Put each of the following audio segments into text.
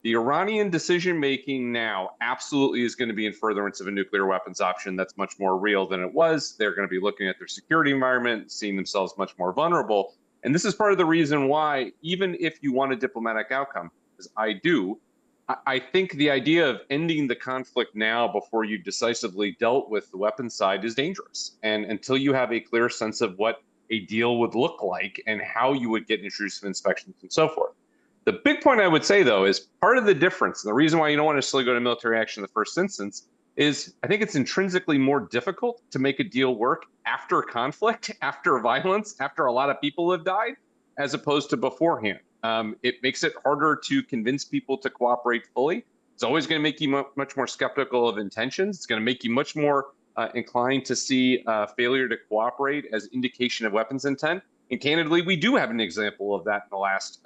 The Iranian decision-making now absolutely is going to be in furtherance of a nuclear weapons option that's much more real than it was. They're going to be looking at their security environment, seeing themselves much more vulnerable. And this is part of the reason why, even if you want a diplomatic outcome, as I do, I think the idea of ending the conflict now before you've decisively dealt with the weapons side is dangerous. And until you have a clear sense of what a deal would look like and how you would get intrusive inspections and so forth. The big point I would say, though, is part of the difference, and the reason why you don't want to necessarily go to military action in the first instance, is I think it's intrinsically more difficult to make a deal work after conflict, after violence, after a lot of people have died, as opposed to beforehand. It makes it harder to convince people to cooperate fully. It's always going to make you much more skeptical of intentions. It's going to make you much more inclined to see failure to cooperate as indication of weapons intent. And candidly, we do have an example of that in the last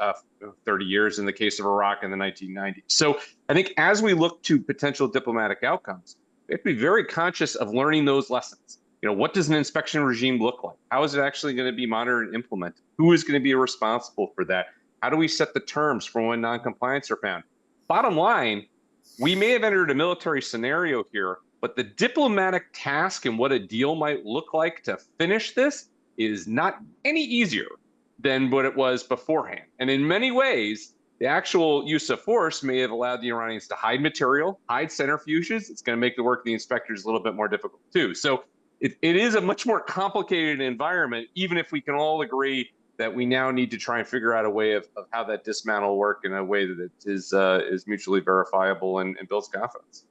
30 years in the case of Iraq in the 1990s. So I think as we look to potential diplomatic outcomes, we have to be very conscious of learning those lessons. What does an inspection regime look like? How is it actually going to be monitored and implemented? Who is going to be responsible for that? How do we set the terms for when non-compliance are found? Bottom line, we may have entered a military scenario here, but the diplomatic task and what a deal might look like to finish this is not any easier than what it was beforehand. And in many ways, the actual use of force may have allowed the Iranians to hide material, hide centrifuges. It's going to make the work of the inspectors a little bit more difficult too. So it is a much more complicated environment, even if we can all agree that we now need to try and figure out a way of how that dismantle will work in a way that is mutually verifiable and builds confidence.